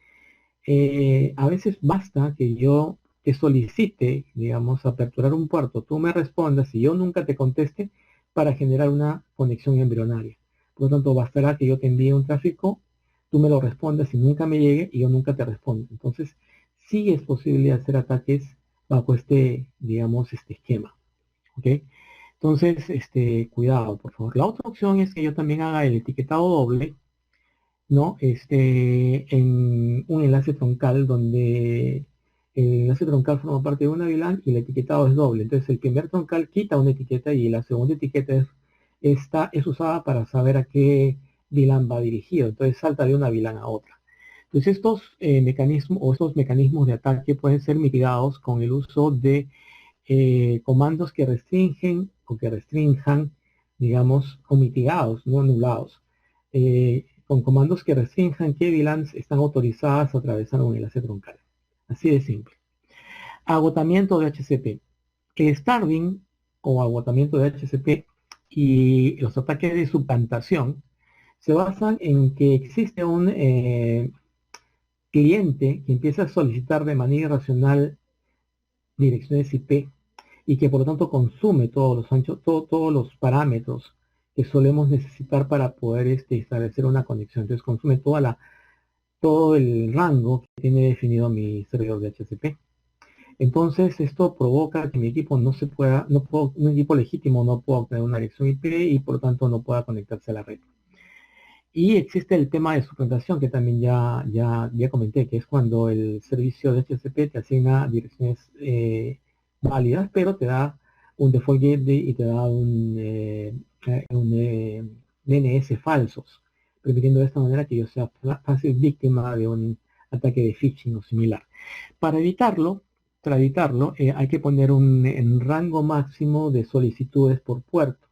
A veces basta que yo te solicite, digamos, aperturar un puerto, tú me respondas y yo nunca te conteste para generar una conexión embrionaria. Por lo tanto, bastará que yo te envíe un tráfico, tú me lo respondas y nunca me llegue y yo nunca te respondo. Entonces, sí es posible hacer ataques bajo digamos, este esquema. ¿Ok? Entonces, cuidado, por favor. La otra opción es que yo también haga el etiquetado doble, ¿no? En un enlace troncal donde el enlace troncal forma parte de una VLAN y el etiquetado es doble. Entonces, el primer troncal quita una etiqueta y la segunda etiqueta es usada para saber a qué VLAN va dirigido. Entonces, salta de una VLAN a otra. Entonces, estos mecanismos de ataque pueden ser mitigados con el uso de comandos que restringen o que restrinjan, digamos, o mitigados, no anulados, con comandos que restrinjan qué VLANs están autorizadas a atravesar un enlace troncal. Así de simple. Agotamiento de HCP. El starving o agotamiento de HCP y los ataques de suplantación se basan en que existe un cliente que empieza a solicitar de manera irracional direcciones IP y que por lo tanto consume todos los anchos, todos los parámetros que solemos necesitar para poder establecer una conexión. Entonces consume todo el rango que tiene definido mi servidor de HCP. Entonces esto provoca que mi equipo un equipo legítimo no pueda obtener una dirección IP y por lo tanto no pueda conectarse a la red. Y existe el tema de suplantación que también ya comenté, que es cuando el servicio de HCP te asigna direcciones válidas, pero te da un default gateway y te da un DNS falsos, permitiendo de esta manera que yo sea fácil víctima de un ataque de phishing o similar. Para evitarlo, hay que poner un rango máximo de solicitudes por puerto.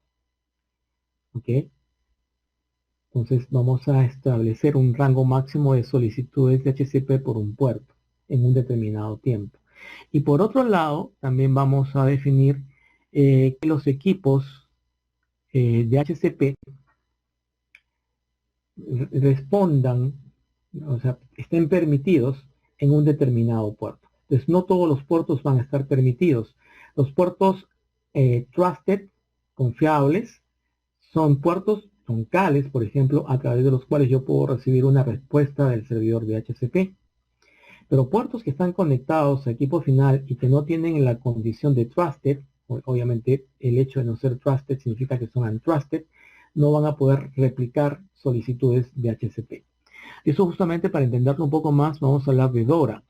¿Ok? Entonces vamos a establecer un rango máximo de solicitudes de HCP por un puerto en un determinado tiempo. Y por otro lado, también vamos a definir que los equipos de HCP respondan, o sea, estén permitidos en un determinado puerto. Entonces no todos los puertos van a estar permitidos. Los puertos trusted, confiables, son puertos troncales, por ejemplo, a través de los cuales yo puedo recibir una respuesta del servidor de HCP. Pero puertos que están conectados a equipo final y que no tienen la condición de trusted, obviamente el hecho de no ser trusted significa que son untrusted, no van a poder replicar solicitudes de HCP. Eso justamente para entenderlo un poco más vamos a hablar de DORA.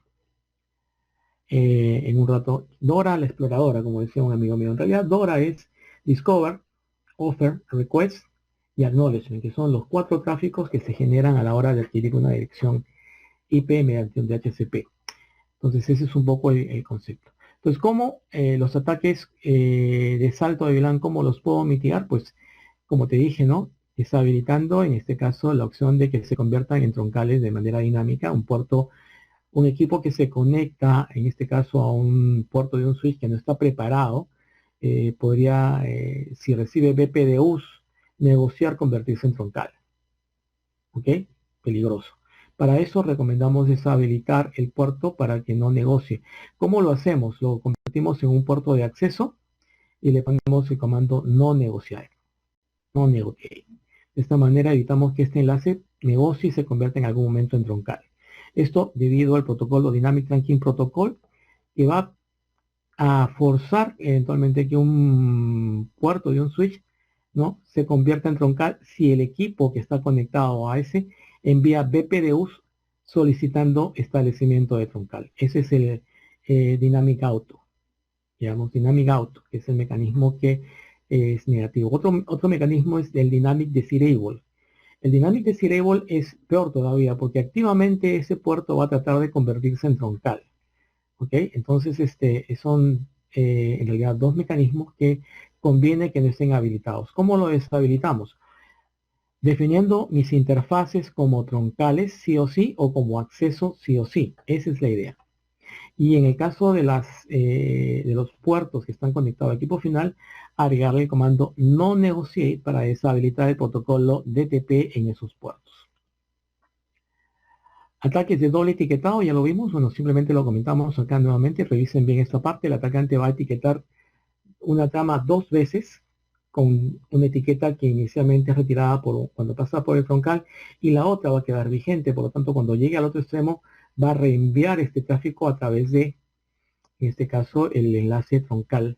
En un rato, DORA la exploradora, como decía un amigo mío. En realidad DORA es Discover, Offer, Request y Acknowledgement, que son los 4 tráficos que se generan a la hora de adquirir una dirección IP mediante un DHCP. Entonces ese es un poco el concepto. Entonces, ¿cómo los ataques de salto de VLAN, cómo los puedo mitigar? Pues, como te dije, ¿no? Deshabilitando, en este caso, la opción de que se conviertan en troncales de manera dinámica, un equipo que se conecta, en este caso, a un puerto de un switch que no está preparado, podría, si recibe BPDUs, negociar convertirse en troncal. ¿Ok? Peligroso. Para eso recomendamos deshabilitar el puerto para que no negocie. ¿Cómo lo hacemos? Lo convertimos en un puerto de acceso y le ponemos el comando no negociar. No negociate. De esta manera evitamos que este enlace negocie y se convierta en algún momento en troncal. Esto debido al protocolo Dynamic Trunking Protocol, que va a forzar eventualmente que un puerto de un switch, ¿no?, se convierta en troncal si el equipo que está conectado a ese envía BPDUs solicitando establecimiento de troncal. Ese es el Dynamic Auto. Digamos, Dynamic Auto, que es el mecanismo que es negativo. Otro mecanismo es el Dynamic Desirable. El Dynamic Desirable es peor todavía porque activamente ese puerto va a tratar de convertirse en troncal. ¿Ok? Entonces, son en realidad 2 mecanismos que conviene que no estén habilitados. ¿Cómo lo deshabilitamos? Definiendo mis interfaces como troncales sí o sí o como acceso sí o sí. Esa es la idea. Y en el caso de los puertos que están conectados al equipo final, agregarle el comando no negotiate para deshabilitar el protocolo DTP en esos puertos. Ataques de doble etiquetado, ya lo vimos, bueno, simplemente lo comentamos acá nuevamente, revisen bien esta parte, el atacante va a etiquetar una trama 2 veces, con una etiqueta que inicialmente es retirada cuando pasa por el troncal, y la otra va a quedar vigente, por lo tanto cuando llegue al otro extremo, va a reenviar este tráfico a través de, en este caso, el enlace troncal,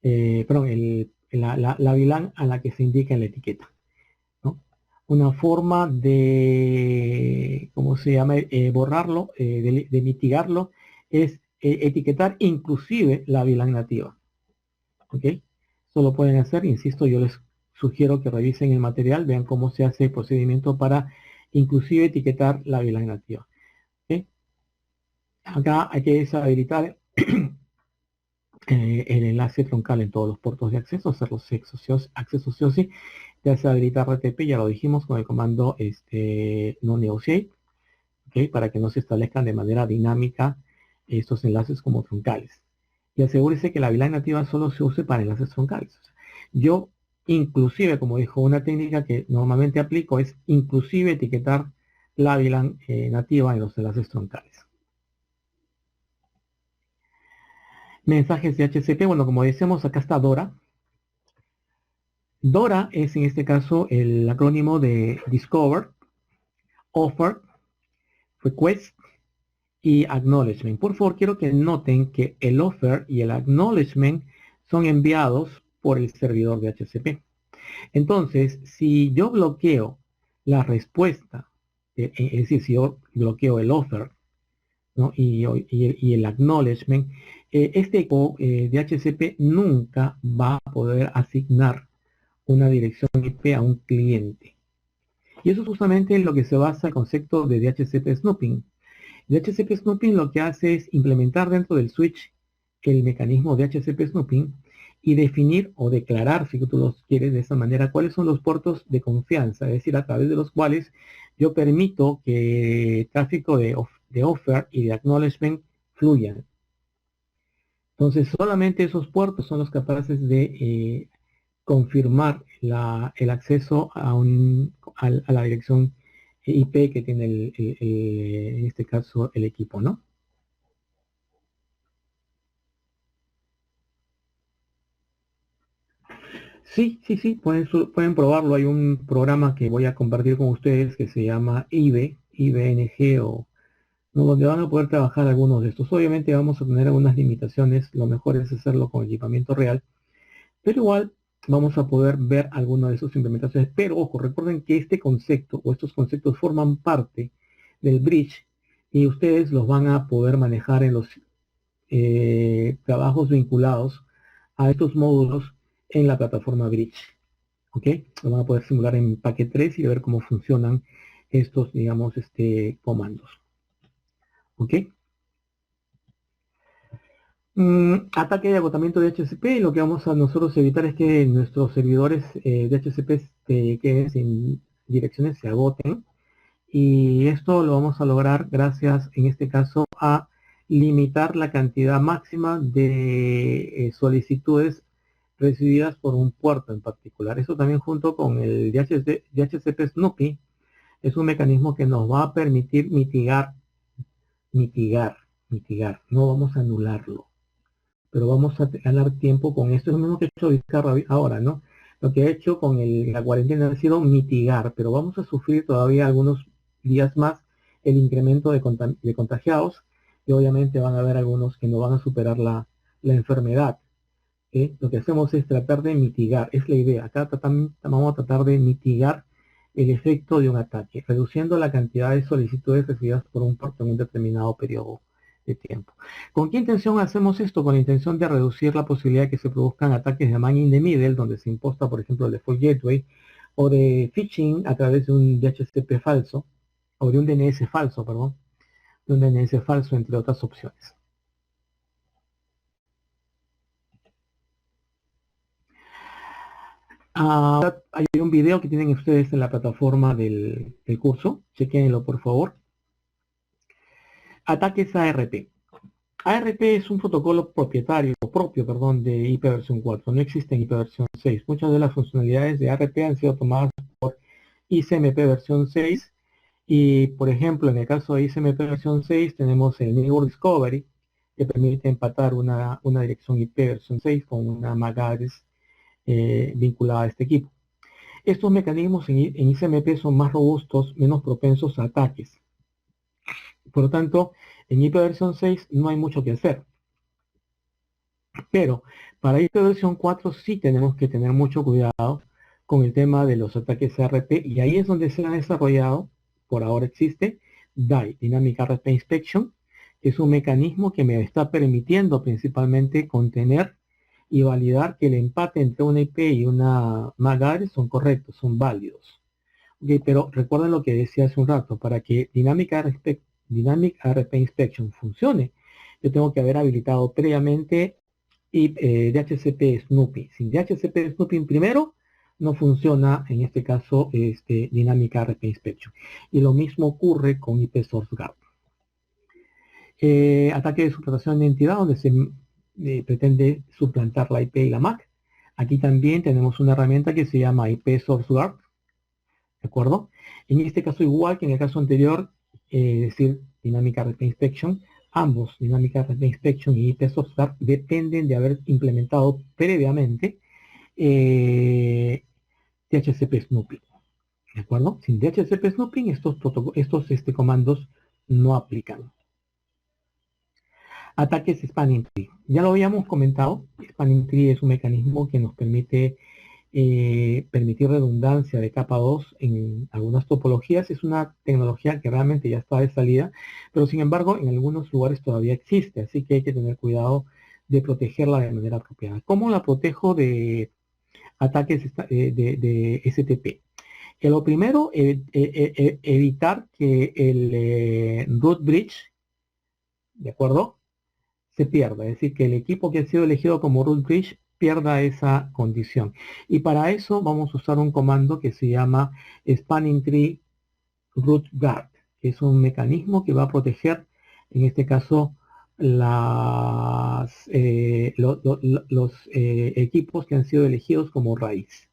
la VLAN a la que se indica en la etiqueta. Una forma de, ¿cómo se llama?, borrarlo, de mitigarlo, es etiquetar inclusive la VLAN nativa. ¿Ok? Eso lo pueden hacer, insisto, yo les sugiero que revisen el material, vean cómo se hace el procedimiento para inclusive etiquetar la VLAN nativa. ¿Ok? Acá hay que deshabilitar el enlace troncal en todos los puertos de acceso, hacer los accesos sí o sí, ya se habilita RTP, ya lo dijimos con el comando no negotiate, ¿okay? Para que no se establezcan de manera dinámica estos enlaces como troncales. Y asegúrese que la VLAN nativa solo se use para enlaces troncales. O sea, yo, inclusive, como dijo, una técnica que normalmente aplico es inclusive etiquetar la VLAN nativa en los enlaces troncales. Mensajes de HCP, bueno, como decíamos, acá está DORA. DORA es en este caso el acrónimo de Discover, Offer, Request y Acknowledgement. Por favor, quiero que noten que el Offer y el Acknowledgement son enviados por el servidor de HCP. Entonces, si yo bloqueo la respuesta, es decir, si yo bloqueo el Offer, ¿no? y el Acknowledgement, este equipo de HCP nunca va a poder asignar una dirección IP a un cliente. Y eso es justamente en lo que se basa el concepto de DHCP Snooping. DHCP Snooping lo que hace es implementar dentro del switch el mecanismo de DHCP Snooping y definir o declarar, si tú los quieres de esa manera, cuáles son los puertos de confianza, es decir, a través de los cuales yo permito que el tráfico de offer y de acknowledgement fluyan. Entonces, solamente esos puertos son los capaces de confirmar el acceso a la dirección IP que tiene en este caso el equipo, ¿no? Sí, sí, sí, pueden probarlo. Hay un programa que voy a compartir con ustedes que se llama IBNG ¿no? Donde van a poder trabajar algunos de estos. Obviamente vamos a tener algunas limitaciones, lo mejor es hacerlo con equipamiento real, pero igual vamos a poder ver algunas de sus implementaciones. Pero ojo, recuerden que este concepto o estos conceptos forman parte del bridge y ustedes los van a poder manejar en los trabajos vinculados a estos módulos en la plataforma Bridge. ¿Ok? Lo van a poder simular en Packet 3 y ver cómo funcionan estos, digamos, comandos. ¿Ok? Ataque de agotamiento de HCP. Lo que vamos a nosotros evitar es que nuestros servidores de HCP queden sin direcciones, se agoten. Y esto lo vamos a lograr gracias, en este caso, a limitar la cantidad máxima de solicitudes recibidas por un puerto en particular. Eso también junto con el DHCP Snoopy es un mecanismo que nos va a permitir mitigar. No vamos a anularlo, pero vamos a ganar tiempo con esto. Es lo mismo que ha hecho Vizcarra ahora, ¿no? Lo que ha hecho con la cuarentena ha sido mitigar, pero vamos a sufrir todavía algunos días más el incremento de contagiados y obviamente van a haber algunos que no van a superar la enfermedad. Lo que hacemos es tratar de mitigar, es la idea. Acá vamos a tratar de mitigar el efecto de un ataque, reduciendo la cantidad de solicitudes recibidas por un puerto en un determinado periodo de tiempo. ¿Con qué intención hacemos esto? Con la intención de reducir la posibilidad de que se produzcan ataques de man in the middle, donde se imposta, por ejemplo, el default gateway, o de phishing a través de un DHCP falso, o de un DNS falso, perdón, de un DNS falso, entre otras opciones. Hay un video que tienen ustedes en la plataforma del curso, chequenlo por favor. Ataques ARP. ARP es un protocolo propio, de IP versión 4, no existe en IP versión 6. Muchas de las funcionalidades de ARP han sido tomadas por ICMP versión 6 y, por ejemplo, en el caso de ICMP versión 6 tenemos el Network Discovery que permite empatar una dirección IP versión 6 con una MAC address vinculada a este equipo. Estos mecanismos en ICMP son más robustos, menos propensos a ataques. Por lo tanto, en IP versión 6 no hay mucho que hacer. Pero para IP versión 4 sí tenemos que tener mucho cuidado con el tema de los ataques ARP y ahí es donde se ha desarrollado, por ahora existe, DAI, Dynamic ARP Inspection, que es un mecanismo que me está permitiendo principalmente contener y validar que el empate entre una IP y una MAC address son correctos, son válidos. Okay, pero recuerden lo que decía hace un rato, para que Dynamic ARP Inspection funcione, yo tengo que haber habilitado previamente y DHCP Snoopy. Sin DHCP Snoopy primero, no funciona, en este caso, dinámica RP Inspection. Y lo mismo ocurre con IP Source Guard. Ataque de suplantación de identidad, donde se pretende suplantar la IP y la MAC. Aquí también tenemos una herramienta que se llama IP Source Guard, ¿de acuerdo? En este caso, igual que en el caso anterior, es decir, dinámica RP Inspection, ambos, dinámica RP Inspection y IP Source Guard, dependen de haber implementado previamente DHCP Snooping, ¿de acuerdo? Sin DHCP Snooping, estos comandos no aplican. Ataques Spanning Tree. Ya lo habíamos comentado. Spanning Tree es un mecanismo que nos permite permitir redundancia de capa 2 en algunas topologías. Es una tecnología que realmente ya está de salida, pero sin embargo en algunos lugares todavía existe, así que hay que tener cuidado de protegerla de manera apropiada. ¿Cómo la protejo de ataques de STP? Que lo primero, evitar que el root bridge, ¿de acuerdo?, se pierda, es decir, que el equipo que ha sido elegido como root bridge pierda esa condición. Y para eso vamos a usar un comando que se llama Spanning Tree Root Guard, que es un mecanismo que va a proteger, en este caso, los equipos que han sido elegidos como raíz.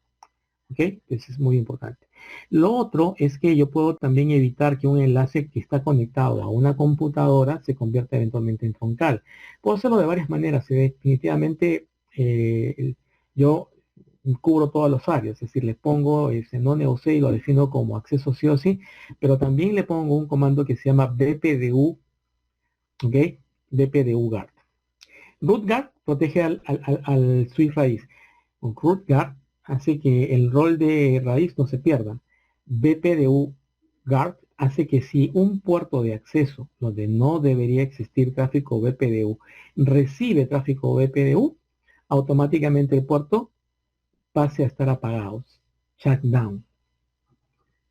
¿Ok? Eso es muy importante. Lo otro es que yo puedo también evitar que un enlace que está conectado a una computadora se convierta eventualmente en troncal. Puedo hacerlo de varias maneras. Definitivamente yo cubro todas las áreas, es decir, le pongo ese no negocie y lo defino como acceso sí o sí, pero también le pongo un comando que se llama BPDU, ¿ok? BPDU guard. Root guard protege al switch raíz. Con root guard hace que el rol de raíz no se pierda. BPDU guard hace que si un puerto de acceso donde no debería existir tráfico BPDU recibe tráfico BPDU, automáticamente el puerto pase a estar apagado, shutdown,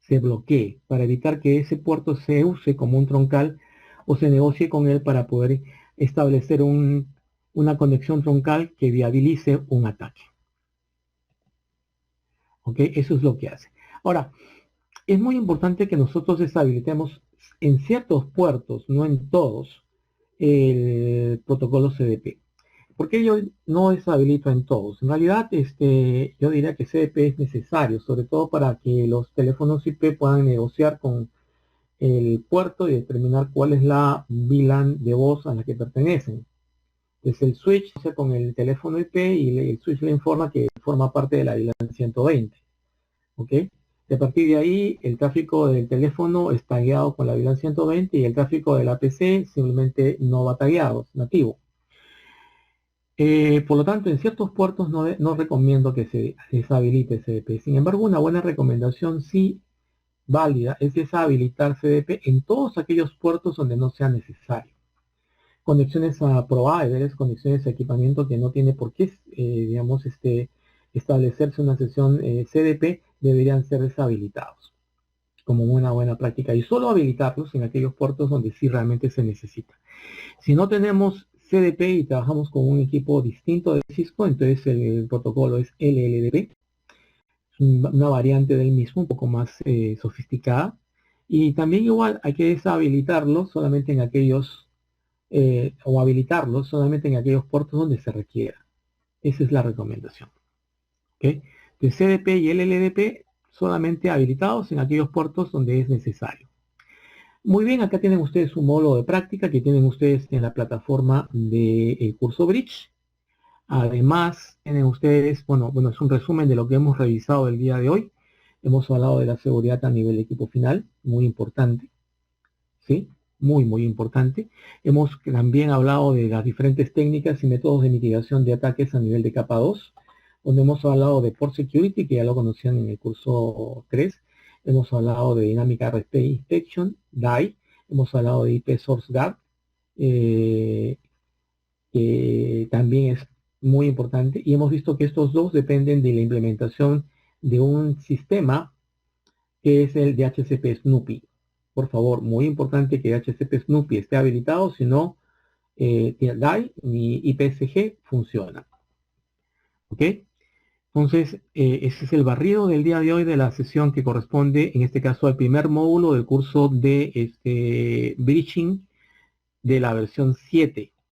se bloquee, para evitar que ese puerto se use como un troncal o se negocie con él para poder establecer una conexión troncal que viabilice un ataque. ¿Ok? Eso es lo que hace. Ahora, es muy importante que nosotros deshabilitemos en ciertos puertos, no en todos, el protocolo CDP. ¿Por qué yo no deshabilito en todos? En realidad, yo diría que CDP es necesario, sobre todo para que los teléfonos IP puedan negociar con el puerto y determinar cuál es la VLAN de voz a la que pertenecen. Es el switch con el teléfono IP y el switch le informa que forma parte de la VLAN 120. ¿Ok? Y a partir de ahí, el tráfico del teléfono está tagueado con la VLAN 120 y el tráfico de la PC simplemente no va tagueado, es nativo. Por lo tanto, en ciertos puertos no recomiendo que se deshabilite CDP. Sin embargo, una buena recomendación sí válida es deshabilitar CDP en todos aquellos puertos donde no sea necesario. Conexiones a providers, conexiones a equipamiento que no tiene por qué, digamos, establecerse una sesión CDP, deberían ser deshabilitados como una buena práctica y solo habilitarlos en aquellos puertos donde sí realmente se necesita. Si no tenemos CDP y trabajamos con un equipo distinto de Cisco, entonces el protocolo es LLDP, es una variante del mismo, un poco más sofisticada. Y también igual hay que deshabilitarlo solamente en aquellos, o habilitarlo solamente en aquellos puertos donde se requiera. Esa es la recomendación. ¿Okay? De CDP y LLDP solamente habilitados en aquellos puertos donde es necesario. Muy bien, acá tienen ustedes un módulo de práctica que tienen ustedes en la plataforma del curso Bridge. Además, tienen ustedes, bueno, es un resumen de lo que hemos revisado el día de hoy. Hemos hablado de la seguridad a nivel de equipo final, muy importante, ¿sí? Muy, muy importante. Hemos también hablado de las diferentes técnicas y métodos de mitigación de ataques a nivel de capa 2, donde hemos hablado de Port Security, que ya lo conocían en el curso 3. Hemos hablado de dinámica RP Inspection, DIE. Hemos hablado de IP Source Guard, que también es muy importante. Y hemos visto que estos dos dependen de la implementación de un sistema que es el DHCP Snoopy. Por favor, muy importante que DHCP Snoopy esté habilitado, si no, DAI ni IPSG funciona. ¿Ok? Entonces, ese es el barrido del día de hoy de la sesión que corresponde, en este caso, al primer módulo del curso de Bridging de la versión 7.